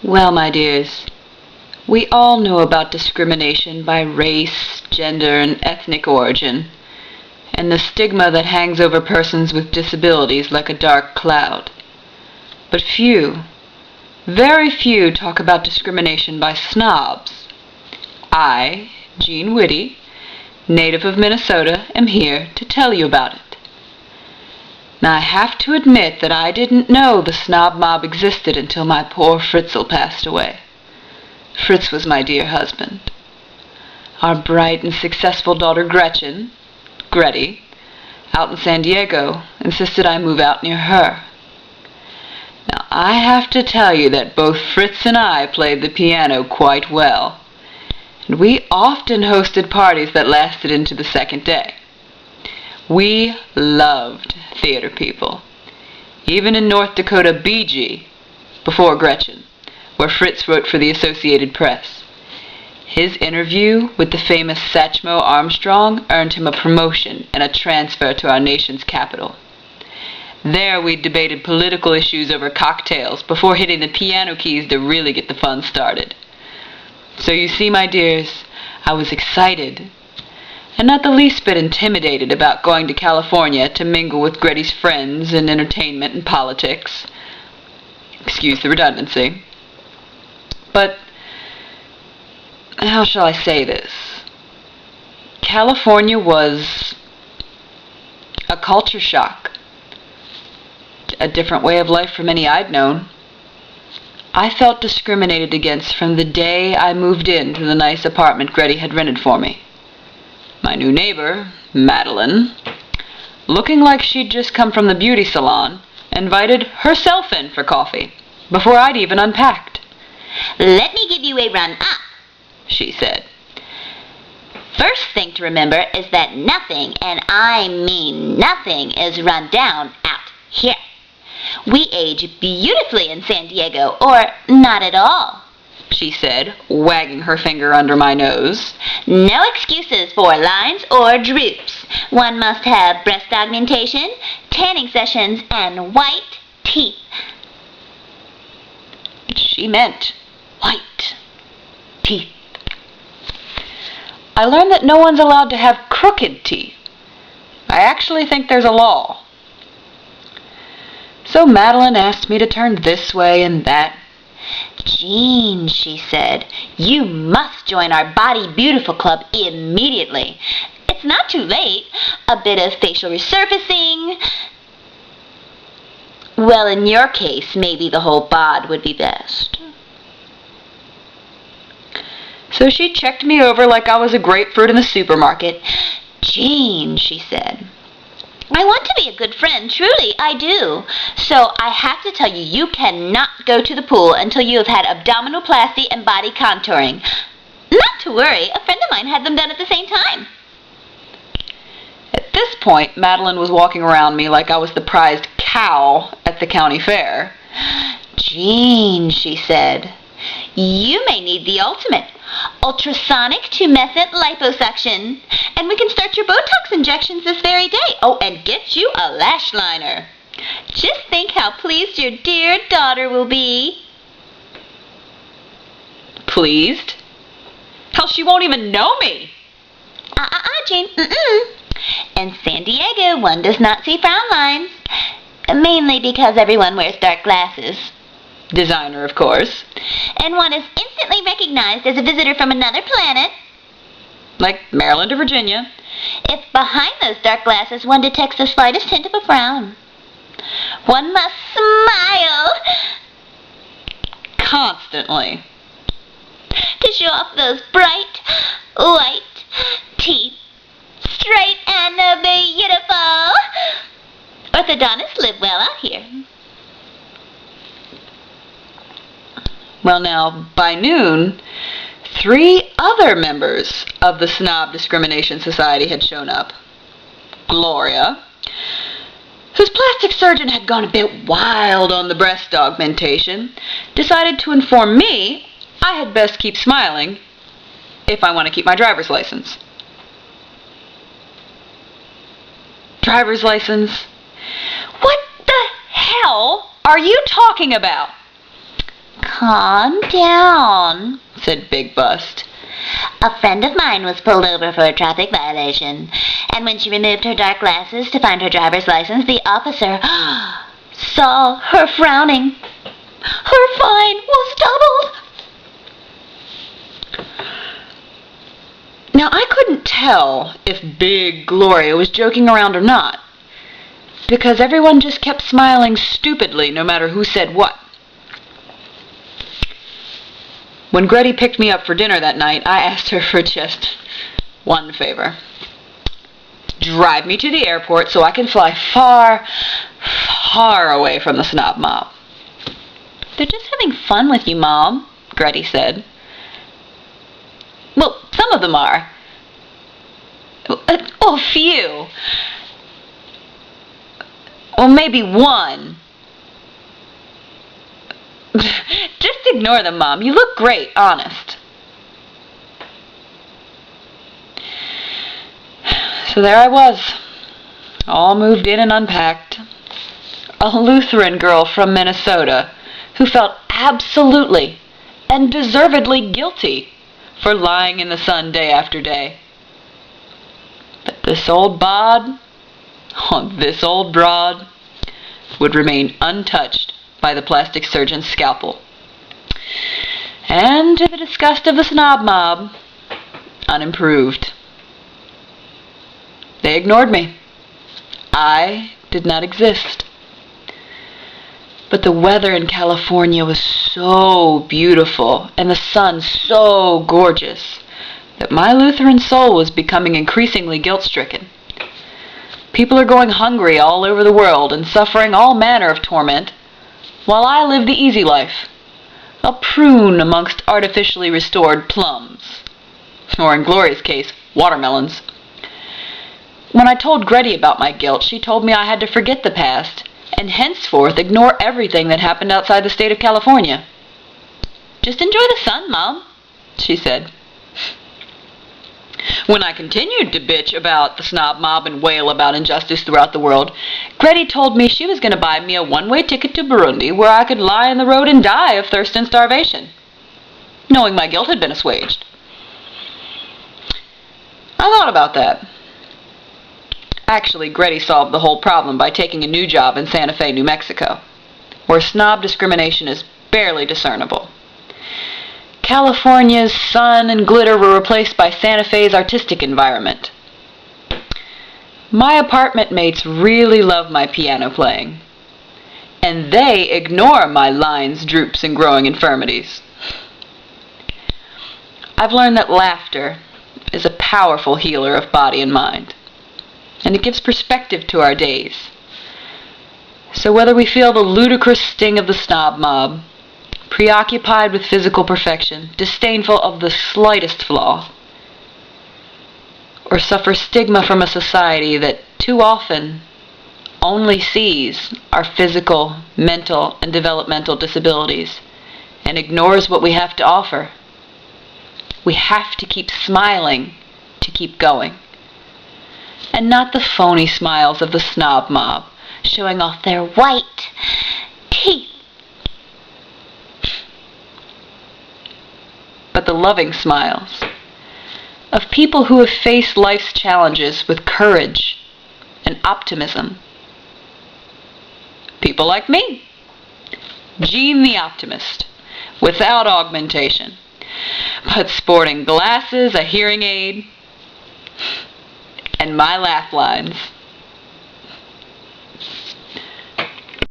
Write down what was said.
Well, my dears, we all know about discrimination by race, gender, and ethnic origin, and the stigma that hangs over persons with disabilities like a dark cloud. But few, very few, talk about discrimination by snobs. I, Jean Witti, native of Minnesota, am here to tell you about it. Now, I have to admit that I didn't know the Snob Mob existed until my poor Fritzl passed away. Fritz was my dear husband. Our bright and successful daughter Gretchen, Gregory, out in San Diego, insisted I move out near her. Now, I have to tell you that both Fritz and I played the piano quite well, and we often hosted parties that lasted into the second day. We loved theater people, even in North Dakota BG, before Gretchen, where Fritz wrote for the Associated Press. His interview with the famous Satchmo Armstrong earned him a promotion and a transfer to our nation's capital. There we debated political issues over cocktails before hitting the piano keys to really get the fun started. So you see, my dears, I was excited and not the least bit intimidated about going to California to mingle with Gretty's friends in entertainment and politics. Excuse the redundancy. But how shall I say this? California was a culture shock. A different way of life from any I'd known. I felt discriminated against from the day I moved into the nice apartment Gretty had rented for me. My new neighbor, Madeline, looking like she'd just come from the beauty salon, invited herself in for coffee before I'd even unpacked. "Let me give you a run-up," she said. "First thing to remember is that nothing, and I mean nothing, is run down out here. We age beautifully in San Diego, or not at all," she said, wagging her finger under my nose. "No excuses for lines or droops. One must have breast augmentation, tanning sessions, and white teeth." She meant white teeth. I learned that no one's allowed to have crooked teeth. I actually think there's a law. So Madeline asked me to turn this way and that. "Jean," she said, "you must join our Body Beautiful Club immediately. It's not too late. A bit of facial resurfacing. Well, in your case, maybe the whole bod would be best." So she checked me over like I was a grapefruit in the supermarket. "Jean," she said, "I want to be a good friend, truly, I do. So I have to tell you, you cannot go to the pool until you have had abdominoplasty and body contouring. Not to worry, a friend of mine had them done at the same time." At this point, Madeline was walking around me like I was the prized cow at the county fair. "Jean," she said, "you may need the ultimate. Ultrasonic to method liposuction. And we can start your Botox injections this very day. Oh, and get you a lash liner. Just think how pleased your dear daughter will be." Pleased? Hell, she won't even know me. Jean. In San Diego, one does not see frown lines. Mainly because everyone wears dark glasses. Designer, of course. And one is instantly recognized as a visitor from another planet. Like Maryland or Virginia. If behind those dark glasses one detects the slightest hint of a frown, one must smile Constantly. to show off those bright, white teeth. Straight and beautiful. Orthodontists live well out here. Well, now, by noon, 3 other members of the Snob Discrimination Society had shown up. Gloria, whose plastic surgeon had gone a bit wild on the breast augmentation, decided to inform me I had best keep smiling if I want to keep my driver's license. Driver's license? What the hell are you talking about? "Calm down," said Big Bust. "A friend of mine was pulled over for a traffic violation, and when she removed her dark glasses to find her driver's license, the officer saw her frowning. Her fine was doubled." Now, I couldn't tell if Big Gloria was joking around or not, because everyone just kept smiling stupidly no matter who said what. When Gregory picked me up for dinner that night, I asked her for just one favor. Drive me to the airport so I can fly far, far away from the Snob Mob. "They're just having fun with you, Mom," Gregory said. "Well, some of them are. A few. Well, maybe one. Just ignore them, Mom. You look great, honest." So there I was, all moved in and unpacked. A Lutheran girl from Minnesota who felt absolutely and deservedly guilty for lying in the sun day after day. But this old bod, this old broad, would remain untouched by the plastic surgeon's scalpel. And to the disgust of the Snob Mob, unimproved. They ignored me. I did not exist. But the weather in California was so beautiful and the sun so gorgeous that my Lutheran soul was becoming increasingly guilt-stricken. People are going hungry all over the world and suffering all manner of torment, while I live the easy life, a prune amongst artificially restored plums, or in Gloria's case, watermelons. When I told Gregory about my guilt, she told me I had to forget the past and henceforth ignore everything that happened outside the state of California. "Just enjoy the sun, Mom," she said. When I continued to bitch about the Snob Mob and wail about injustice throughout the world, Gregory told me she was going to buy me a one-way ticket to Burundi where I could lie in the road and die of thirst and starvation, knowing my guilt had been assuaged. I thought about that. Actually, Gregory solved the whole problem by taking a new job in Santa Fe, New Mexico, where snob discrimination is barely discernible. California's sun and glitter were replaced by Santa Fe's artistic environment. My apartment mates really love my piano playing, and they ignore my lines, droops, and growing infirmities. I've learned that laughter is a powerful healer of body and mind, and it gives perspective to our days. So whether we feel the ludicrous sting of the Snob Mob, preoccupied with physical perfection, disdainful of the slightest flaw, or suffer stigma from a society that too often only sees our physical, mental, and developmental disabilities and ignores what we have to offer, we have to keep smiling to keep going. And not the phony smiles of the Snob Mob, showing off their white teeth, but the loving smiles of people who have faced life's challenges with courage and optimism. People like me, Jean the Optimist, without augmentation, but sporting glasses, a hearing aid, and my laugh lines.